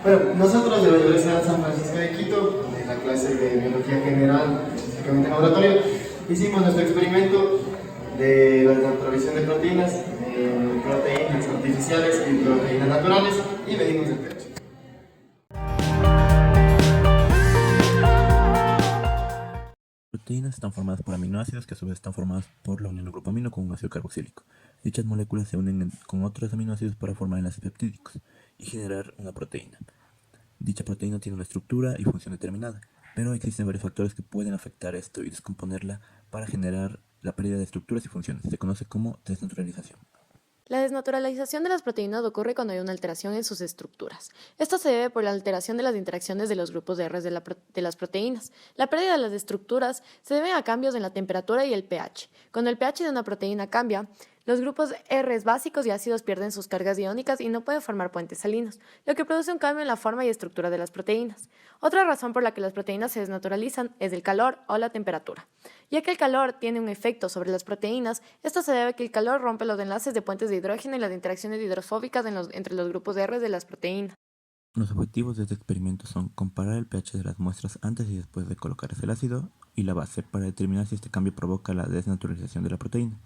Bueno, nosotros de la Universidad de San Francisco de Quito, en la clase de Biología General, específicamente en laboratorio, hicimos nuestro experimento de la naturalización de proteínas artificiales y proteínas naturales y medimos el pH. Proteínas están formadas por aminoácidos que a su vez están formadas por la unión del grupo amino con un ácido carboxílico. Dichas moléculas se unen con otros aminoácidos para formar enlaces peptídicos y generar una proteína. Dicha proteína tiene una estructura y función determinada, pero existen varios factores que pueden afectar esto y descomponerla para generar la pérdida de estructuras y funciones. Se conoce como desnaturalización. La desnaturalización de las proteínas ocurre cuando hay una alteración en sus estructuras. Esto se debe por la alteración de las interacciones de los grupos de R de las proteínas. La pérdida de las estructuras se debe a cambios en la temperatura y el pH. Cuando el pH de una proteína cambia, los grupos R básicos y ácidos pierden sus cargas iónicas y no pueden formar puentes salinos, lo que produce un cambio en la forma y estructura de las proteínas. Otra razón por la que las proteínas se desnaturalizan es el calor o la temperatura. Ya que el calor tiene un efecto sobre las proteínas, esto se debe a que el calor rompe los enlaces de puentes de hidrógeno y las interacciones hidrofóbicas entre los grupos de R de las proteínas. Los objetivos de este experimento son comparar el pH de las muestras antes y después de colocarse el ácido y la base para determinar si este cambio provoca la desnaturalización de la proteína.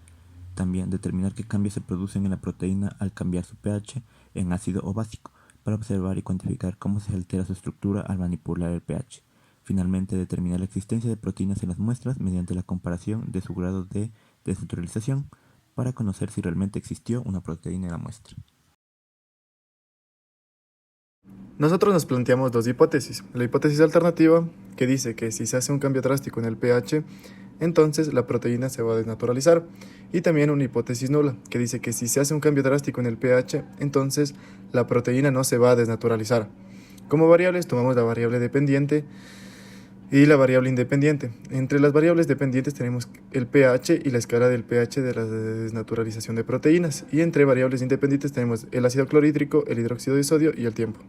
También determinar qué cambios se producen en la proteína al cambiar su pH en ácido o básico, para observar y cuantificar cómo se altera su estructura al manipular el pH. Finalmente, determinar la existencia de proteínas en las muestras mediante la comparación de su grado de desnaturalización para conocer si realmente existió una proteína en la muestra. Nosotros nos planteamos dos hipótesis. La hipótesis alternativa, que dice que si se hace un cambio drástico en el pH, entonces la proteína se va a desnaturalizar. Y también una hipótesis nula, que dice que si se hace un cambio drástico en el pH, entonces la proteína no se va a desnaturalizar. Como variables tomamos la variable dependiente y la variable independiente. Entre las variables dependientes tenemos el pH y la escala del pH de la desnaturalización de proteínas. Y entre variables independientes tenemos el ácido clorhídrico, el hidróxido de sodio y el tiempo.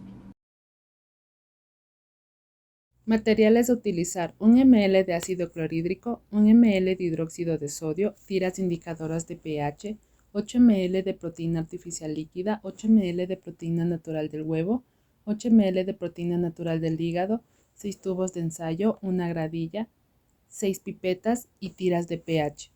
Materiales a utilizar: 1 ml de ácido clorhídrico, 1 ml de hidróxido de sodio, tiras indicadoras de pH, 8 ml de proteína artificial líquida, 8 ml de proteína natural del huevo, 8 ml de proteína natural del hígado, 6 tubos de ensayo, una gradilla, 6 pipetas y tiras de pH.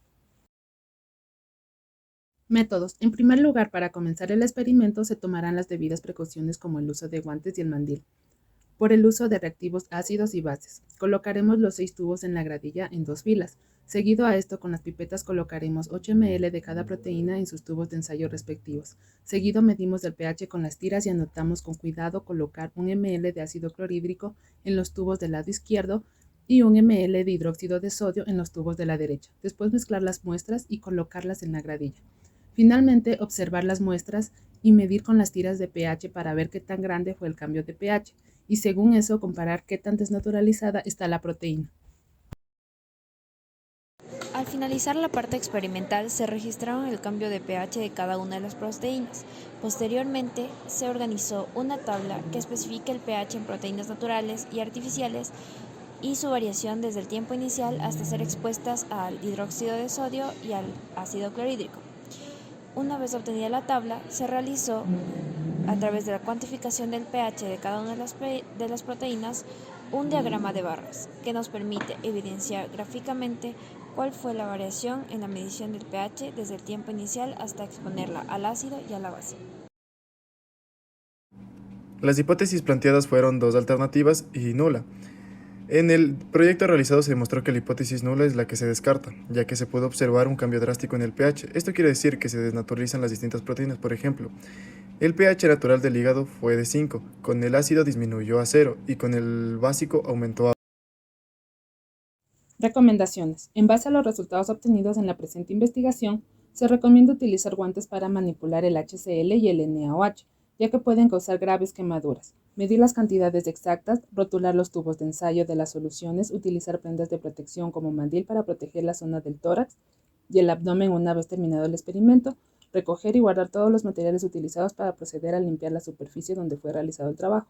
Métodos. En primer lugar, para comenzar el experimento se tomarán las debidas precauciones como el uso de guantes y el mandil. Por el uso de reactivos ácidos y bases. Colocaremos los 6 tubos en la gradilla en 2 filas. Seguido a esto, con las pipetas colocaremos 8 ml de cada proteína en sus tubos de ensayo respectivos. Seguido medimos el pH con las tiras y anotamos con cuidado colocar 1 ml de ácido clorhídrico en los tubos del lado izquierdo y 1 ml de hidróxido de sodio en los tubos de la derecha. Después mezclar las muestras y colocarlas en la gradilla. Finalmente, observar las muestras y medir con las tiras de pH para ver qué tan grande fue el cambio de pH. Y según eso comparar qué tan desnaturalizada está la proteína. Al finalizar la parte experimental se registraron el cambio de pH de cada una de las proteínas. Posteriormente se organizó una tabla que especifica el pH en proteínas naturales y artificiales y su variación desde el tiempo inicial hasta ser expuestas al hidróxido de sodio y al ácido clorhídrico. Una vez obtenida la tabla, se realizó a través de la cuantificación del pH de cada una de las proteínas, un diagrama de barras que nos permite evidenciar gráficamente cuál fue la variación en la medición del pH desde el tiempo inicial hasta exponerla al ácido y a la base. Las hipótesis planteadas fueron dos alternativas y nula. En el proyecto realizado se demostró que la hipótesis nula es la que se descarta, ya que se pudo observar un cambio drástico en el pH. Esto quiere decir que se desnaturalizan las distintas proteínas. Por ejemplo, el pH natural del hígado fue de 5, con el ácido disminuyó a 0 y con el básico aumentó a. Recomendaciones. En base a los resultados obtenidos en la presente investigación, se recomienda utilizar guantes para manipular el HCl y el NaOH, ya que pueden causar graves quemaduras. Medir las cantidades exactas, rotular los tubos de ensayo de las soluciones, utilizar prendas de protección como mandil para proteger la zona del tórax y el abdomen una vez terminado el experimento, recoger y guardar todos los materiales utilizados para proceder a limpiar la superficie donde fue realizado el trabajo.